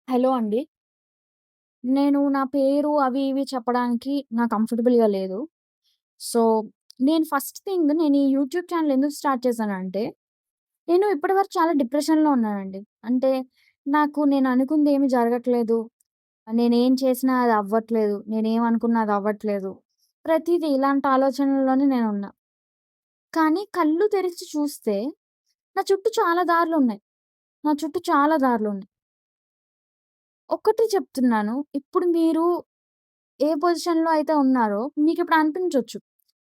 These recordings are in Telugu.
హలో అండి. నేను నా పేరు అవి ఇవి చెప్పడానికి నాకు కంఫర్టబుల్‌గా లేదు. సో, నేను ఫస్ట్ థింగ్ నేను ఈ యూట్యూబ్ ఛానెల్ ఎందుకు స్టార్ట్ చేశానంటే, నేను ఇప్పటివరకు చాలా డిప్రెషన్‌లో ఉన్నానండి. అంటే నేను అనుకుందేమి జరగట్లేదు. నేనేం చేసినా అది అవ్వట్లేదు. నేనేమనుకున్నా అది అవ్వట్లేదు. ప్రతీదీ ఇలాంటి ఆలోచనల్లోనే నేనున్నా. కానీ కళ్ళు తెరిచి చూస్తే నా చుట్టూ చాలా దారులున్నాయి. నా చుట్టూ చాలా దారులున్నాయి. ఒక్కటే చెప్తున్నాను. ఇప్పుడు మీరు ఏ పొజిషన్‌లో అయితే ఉన్నారో మీకిప్పుడు అనిపించొచ్చు.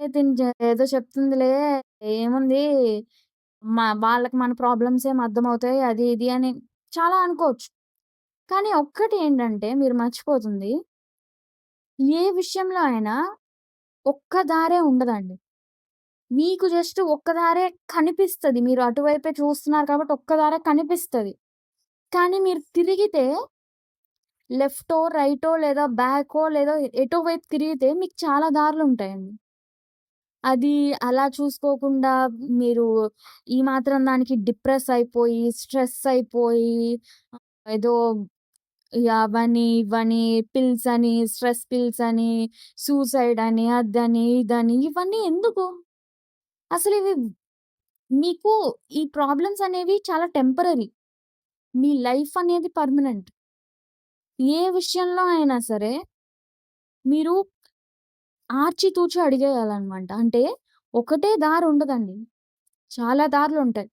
ఏ తిను ఏదో చెప్తుందిలే ఏముంది వాళ్ళకి మన ప్రాబ్లమ్స్ ఏమి అర్థమవుతాయి అది ఇది అని చాలా అనుకోవచ్చు. కానీ ఒక్కటి ఏంటంటే మీరు మర్చిపోతుంది ఏ విషయంలో అయినా ఒక్క దారే ఉండదండి. మీకు జస్ట్ ఒక్క దారే కనిపిస్తది. మీరు అటువైపే చూస్తున్నారు కాబట్టి ఒక్క దారే కనిపిస్తది. కానీ మీరు తిరిగితే లెఫ్టో, రైటో లేదా బ్యాకో లేదా ఎటో వైపు తిరిగితే మీకు చాలా దారులుంటాయండి. అది అలా చూసుకోకుండా మీరు ఈ మాత్రం దానికి డిప్రెస్ అయిపోయి, స్ట్రెస్ అయిపోయి ఏదో అవని, ఇవని పిల్స్ అని, స్ట్రెస్ పిల్స్ అని, సూసైడ్ అని, అదని, ఇదని ఇవన్నీ ఎందుకు? అసలివి మీకు ఈ ప్రాబ్లమ్స్ అనేవి చాలా టెంపరరీ. మీ లైఫ్ అనేది పర్మనెంట్. ఏ విషయంలో అయినా సరే మీరు ఆచితూచి అడిగేయాలన్నమాట. అంటే ఒకటే దారి ఉండదండి. చాలా దారులుంటాయి.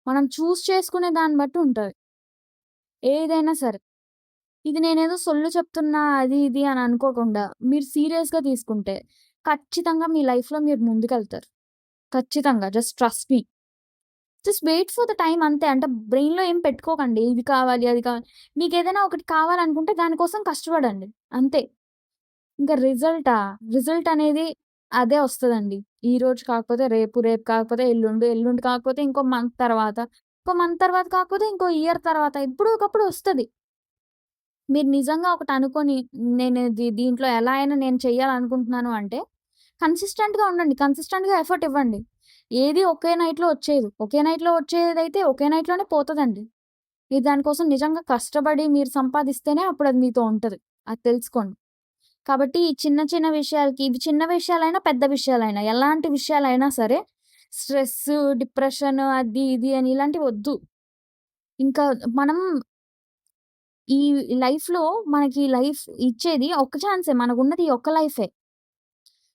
మనం చేసుకునే దాన్ని బట్టి ఉంటది. ఏదైనా సరే. ఇది నేనేదో సొల్లు చెప్తున్నా అది ఇది అని అనుకోకుండా మీరు సీరియస్‌గా తీసుకుంటే ఖచ్చితంగా మీ లైఫ్‌లో మీరు ముందుకెళ్తారు. ఖచ్చితంగా. Just trust me. Just wait for the time అంతే. అంటే బ్రెయిన్‌లో ఏం పెట్టుకోకండి. ఇది కావాలి, అది కావాలి. మీకేదైనా ఒకటి కావాలనుకుంటే దాని కోసం కష్టపడండి. అంతే. ఇంకా రిజల్ట్ అనేది అదే వస్తదండి. ఈరోజు కాకపోతే రేపు, రేపు కాకపోతే ఎల్లుండి, ఎల్లుండి కాకపోతే ఇంకో మంత్ తర్వాత, ఇంకో మంత్ తర్వాత కాకపోతే ఇంకో ఇయర్ తర్వాత ఎప్పుడో ఒకప్పుడు వస్తది. మీరు నిజంగా ఒకటనుకోని నేను దీంట్లో ఎలా అయినా నేను చెయ్యాలనుకుంటున్నాను అంటే, కన్సిస్టెంట్‌గా ఉండండి. కన్సిస్టెంట్‌గా ఎఫర్ట్ ఇవ్వండి. ఏది ఒకే నైట్‌లో వచ్చేది. ఒకే నైట్‌లో వచ్చేదైతే ఒకే నైట్‌లోనే పోతదండి. మీరు దానికోసం నిజంగా కష్టపడి మీరు సంపాదిస్తేనే అప్పుడది మీతో ఉంటది. అది తెలుసుకోండి. కాబట్టి ఈ చిన్న చిన్న విషయాలకి ఇవి చిన్న విషయాలైనా, పెద్ద విషయాలైనా, ఎలాంటి విషయాలైనా సరే స్ట్రెస్సు, డిప్రెషన్ అది ఇది అని ఇలాంటివొద్దు. ఇంకా మనం ఈ లైఫ్‌లో మనకి లైఫ్ ఇచ్చేది ఒక్క ఛాన్సే. మనకున్నది ఈ ఒక్క లైఫే.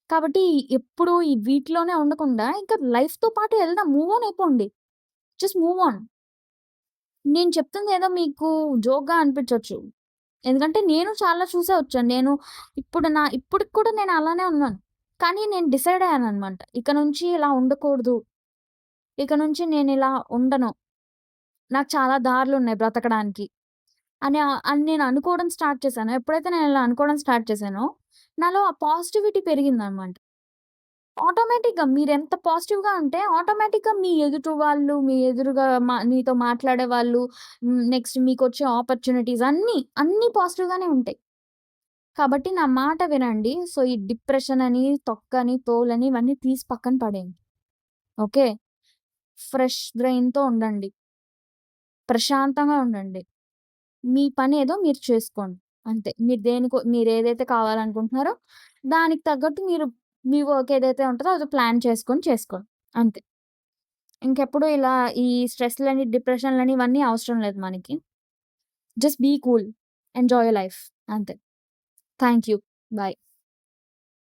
కాబట్టి ఎప్పుడు ఈ వీటిలోనే ఉండకుండా ఇంకా లైఫ్‌తో పాటు ఎళ్దాం. మూవ్ ఆన్ అయిపోండి. Just move on. నేను చెప్తుందేదో మీకు జోక్‌గా అనిపించొచ్చు. ఎందుకంటే నేను చాలా చూసే వచ్చాను. ఇప్పటికి కూడా నేను అలానే ఉన్నాను. కానీ నేను డిసైడ్ అయ్యాననమాట. ఇక నుంచి ఇలా ఉండకూడదు. ఇక నుంచి నేనిలా ఉండను. నాకు చాలా దారులున్నాయి బ్రతకడానికి. అని నేను అనుకోవడం స్టార్ట్ చేశానో, ఎప్పుడైతే నేను ఇలా అనుకోవడం స్టార్ట్ చేశానో, నాలో ఆ పాజిటివిటీ పెరిగిందనమాట. ఆటోమేటిక్‌గా మీరెంత పాజిటివ్‌గా ఉంటే ఆటోమేటిక్‌గా మీ ఎదుటి వాళ్ళు, మీ ఎదురుగా మీతో మాట్లాడే వాళ్ళు, నెక్స్ట్ మీకొచ్చే ఆపర్చునిటీస్ అన్నీ పాజిటివ్‌గానే ఉంటాయి. కాబట్టి నా మాట వినండి. సో, ఈ డిప్రెషన్ అని, తొక్కని, తోలని ఇవన్నీ తీసి పక్కన పడేయండి. ఓకే. ఫ్రెష్ బ్రెయిన్‌తో ఉండండి. ప్రశాంతంగా ఉండండి. మీ పనేదో మీరు చేసుకోండి. అంతే. మీరేదైతే కావాలనుకుంటున్నారో దానికి తగ్గట్టు మీ వర్క్ ఏదైతే ఉంటదో అది ప్లాన్ చేసుకోండి. అంతే. ఇంకెప్పుడు ఇలా ఈ స్ట్రెస్‌లని, డిప్రెషన్‌లని ఇవన్నీ అవసరం లేదు మనకి. Just be cool. Enjoy your life. అంతే. Thank you. బై.